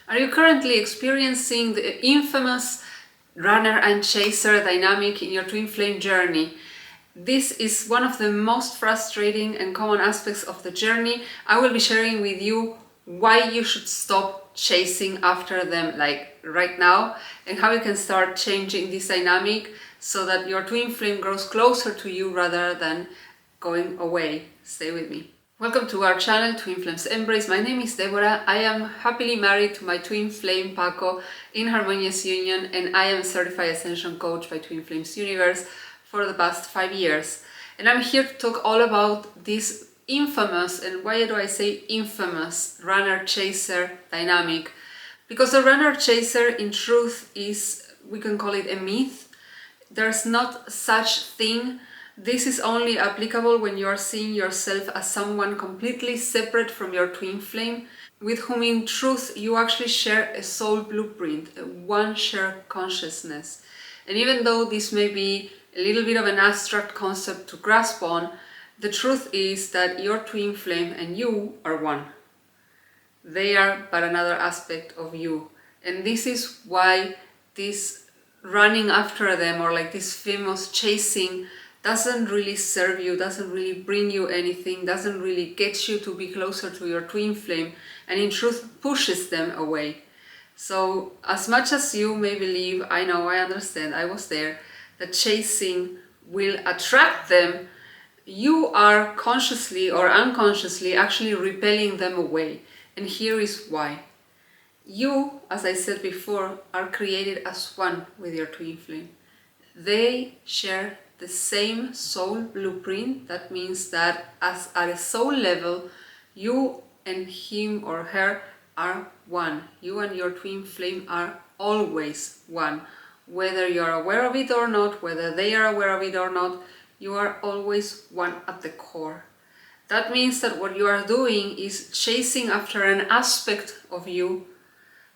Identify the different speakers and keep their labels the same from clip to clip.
Speaker 1: Are you currently experiencing the infamous runner and chaser dynamic in your twin flame journey? This is one of the most frustrating and common aspects of the journey. I will be sharing with you why you should stop chasing after them like right now, and how you can start changing this dynamic so that your twin flame grows closer to you rather than going away. Stay with me. Welcome to our channel, Twin Flames Embrace. My name is Deborah. I am happily married to my twin flame Paco in harmonious union, and I am a certified ascension coach by Twin Flames Universe for the past 5 years. And I'm here to talk all about this infamous, and why do I say infamous, runner-chaser dynamic? Because the runner-chaser in truth is, we can call it a myth. There's not such thing. This is only applicable when you are seeing yourself as someone completely separate from your twin flame, with whom in truth you actually share a soul blueprint, one shared consciousness. And even though this may be a little bit of an abstract concept to grasp on, the truth is that your twin flame and you are one. They are but another aspect of you. And this is why this running after them, or like this famous chasing, doesn't really serve you, doesn't really bring you anything, doesn't really get you to be closer to your twin flame, and in truth pushes them away. So as much as you may believe, I know, I understand, I was there, that chasing will attract them, you are consciously or unconsciously actually repelling them away. And here is why. You, as I said before, are created as one with your twin flame. They share the same soul blueprint. That means that as at a soul level, you and him or her are one. You and your twin flame are always one. Whether you're aware of it or not, whether they are aware of it or not, you are always one at the core. That means that what you are doing is chasing after an aspect of you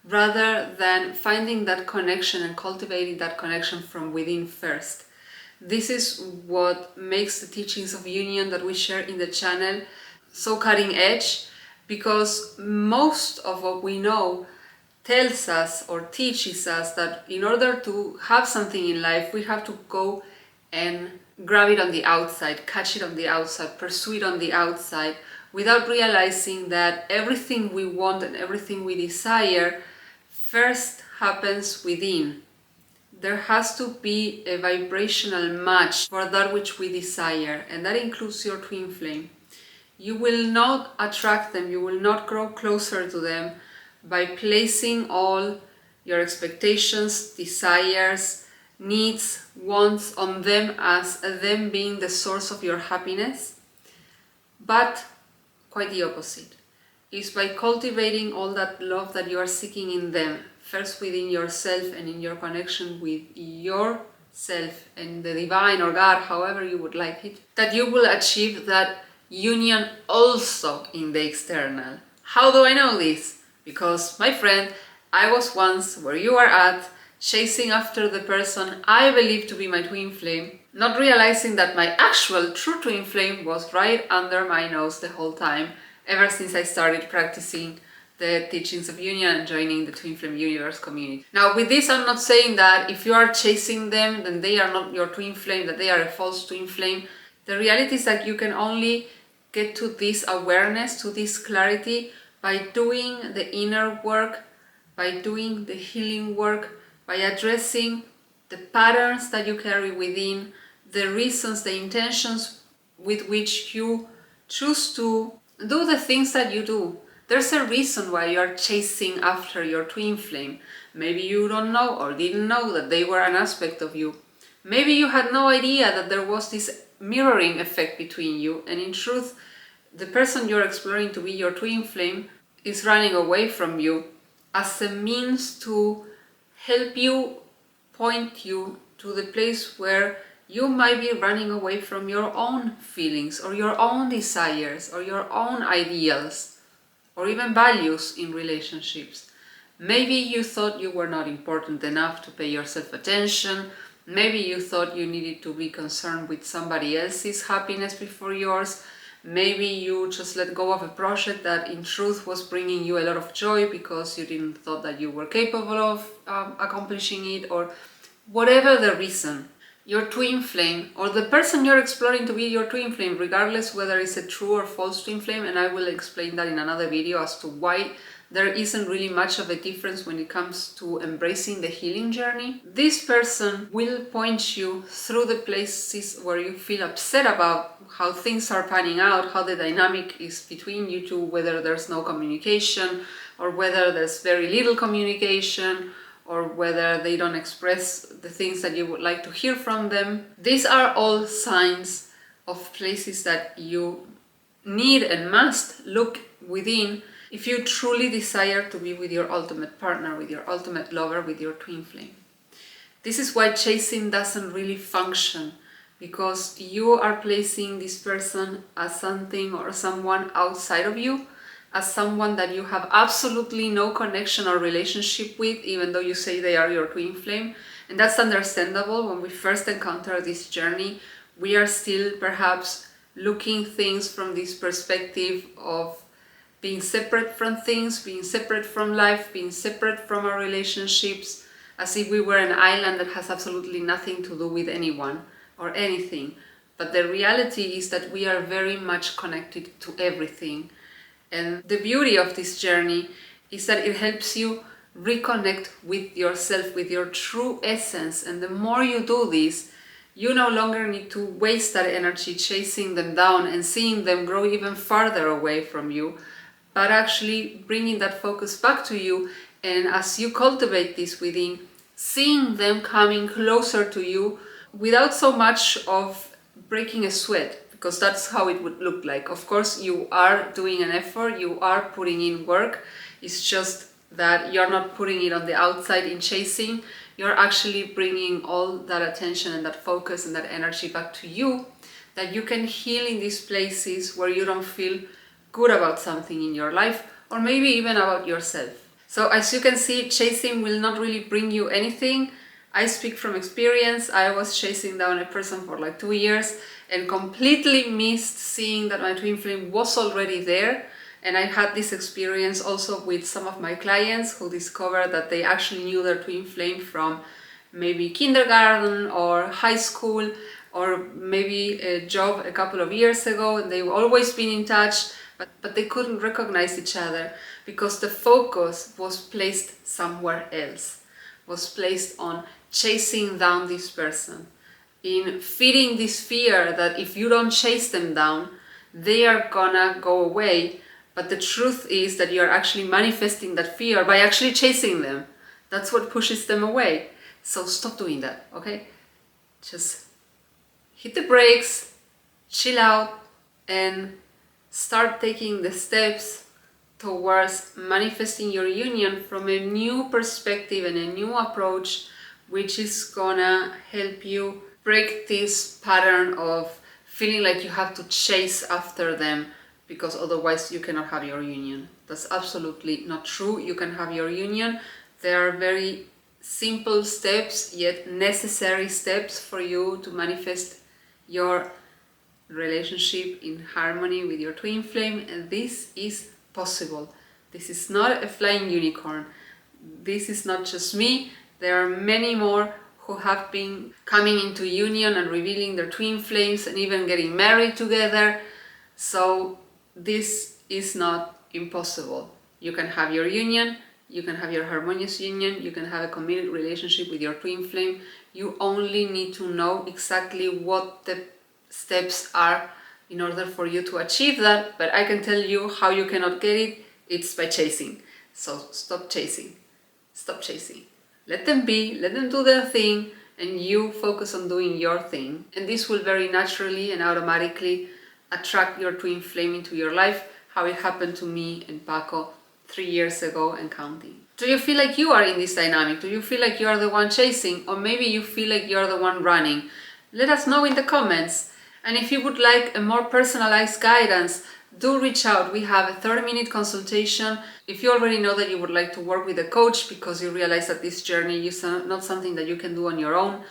Speaker 1: rather than finding that connection and cultivating that connection from within first. This is what makes the teachings of union that we share in the channel so cutting edge, because most of what we know tells us or teaches us that in order to have something in life, we have to go and grab it on the outside, catch it on the outside, pursue it on the outside, without realizing that everything we want and everything we desire first happens within. There has to be a vibrational match for that which we desire, and that includes your twin flame. You will not attract them, you will not grow closer to them by placing all your expectations, desires, needs, wants on them as them being the source of your happiness, but quite the opposite. Is by cultivating all that love that you are seeking in them, first within yourself and in your connection with yourself and the divine or God, however you would like it, that you will achieve that union also in the external. How do I know this? Because, my friend, I was once where you are at, chasing after the person I believe to be my twin flame, not realizing that my actual true twin flame was right under my nose the whole time, ever since I started practicing the teachings of union and joining the Twin Flame Universe community. Now, with this, I'm not saying that if you are chasing them, then they are not your twin flame, that they are a false twin flame. The reality is that you can only get to this awareness, to this clarity, by doing the inner work, by doing the healing work, by addressing the patterns that you carry within, the reasons, the intentions with which you choose to do the things that you do. There's a reason why you are chasing after your twin flame. Maybe you don't know or didn't know that they were an aspect of you. Maybe you had no idea that there was this mirroring effect between you, and in truth, the person you're exploring to be your twin flame is running away from you as a means to help you, point you to the place where you might be running away from your own feelings or your own desires or your own ideals or even values in relationships. Maybe you thought you were not important enough to pay yourself attention. Maybe you thought you needed to be concerned with somebody else's happiness before yours. Maybe you just let go of a project that in truth was bringing you a lot of joy because you didn't thought that you were capable of accomplishing it, or whatever the reason. Your twin flame, or the person you're exploring to be your twin flame, regardless whether it's a true or false twin flame, and I will explain that in another video as to why there isn't really much of a difference when it comes to embracing the healing journey. This person will point you through the places where you feel upset about how things are panning out, how the dynamic is between you two, whether there's no communication, or whether there's very little communication, or whether they don't express the things that you would like to hear from them. These are all signs of places that you need and must look within if you truly desire to be with your ultimate partner, with your ultimate lover, with your twin flame. This is why chasing doesn't really function, because you are placing this person as something or someone outside of you, as someone that you have absolutely no connection or relationship with, even though you say they are your twin flame. And that's understandable. When we first encounter this journey, we are still perhaps looking things from this perspective of being separate from things, being separate from life, being separate from our relationships, as if we were an island that has absolutely nothing to do with anyone or anything. But the reality is that we are very much connected to everything. And the beauty of this journey is that it helps you reconnect with yourself, with your true essence. And the more you do this, you no longer need to waste that energy chasing them down and seeing them grow even farther away from you, but actually bringing that focus back to you. And as you cultivate this within, seeing them coming closer to you without so much of breaking a sweat, because that's how it would look like. Of course, you are doing an effort, you are putting in work. It's just that you're not putting it on the outside in chasing. You're actually bringing all that attention and that focus and that energy back to you, that you can heal in these places where you don't feel good about something in your life, or maybe even about yourself. So as you can see, chasing will not really bring you anything. I speak from experience. I was chasing down a person for like 2 years and completely missed seeing that my twin flame was already there. And I had this experience also with some of my clients who discovered that they actually knew their twin flame from maybe kindergarten or high school, or maybe a job a couple of years ago, and they've always been in touch, but they couldn't recognize each other because the focus was placed somewhere else, was placed on chasing down this person, in feeding this fear that if you don't chase them down, they are gonna go away. But the truth is that you're actually manifesting that fear by actually chasing them. That's what pushes them away. So stop doing that, okay? Just hit the brakes, chill out, and start taking the steps towards manifesting your union from a new perspective and a new approach, which is gonna help you break this pattern of feeling like you have to chase after them, because otherwise you cannot have your union. That's absolutely not true. You can have your union. There are very simple steps, yet necessary steps for you to manifest your relationship in harmony with your twin flame, and this is possible. This is not a flying unicorn. This is not just me. There are many more who have been coming into union and revealing their twin flames and even getting married together. So this is not impossible. You can have your union, you can have your harmonious union, you can have a committed relationship with your twin flame. You only need to know exactly what the steps are in order for you to achieve that. But I can tell you how you cannot get it. It's by chasing. So stop chasing. Stop chasing. Let them be, let them do their thing, and you focus on doing your thing. And this will very naturally and automatically attract your twin flame into your life, how it happened to me and Paco 3 years ago and counting. Do you feel like you are in this dynamic? Do you feel like you are the one chasing, or maybe you feel like you're the one running? Let us know in the comments. And if you would like a more personalized guidance, do reach out. We have a 30-minute consultation. If you already know that you would like to work with a coach because you realize that this journey is not something that you can do on your own,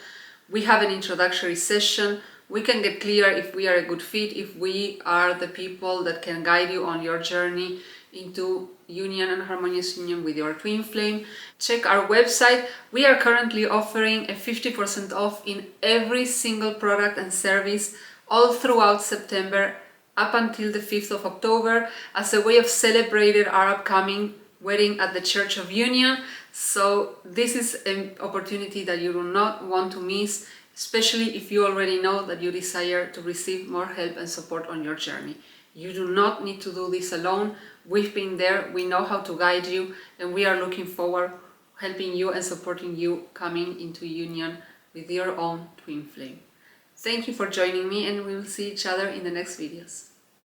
Speaker 1: we have an introductory session we can get clear if we are a good fit, if we are the people that can guide you on your journey into union and harmonious union with your twin flame. Check our website. We are currently offering a 50% off in every single product and service all throughout September up until the 5th of October as a way of celebrating our upcoming wedding at the Church of Union. So this is an opportunity that you do not want to miss, especially if you already know that you desire to receive more help and support on your journey. You do not need to do this alone. We've been there, we know how to guide you, and we are looking forward helping you and supporting you coming into union with your own twin flame. Thank you for joining me, and we will see each other in the next videos.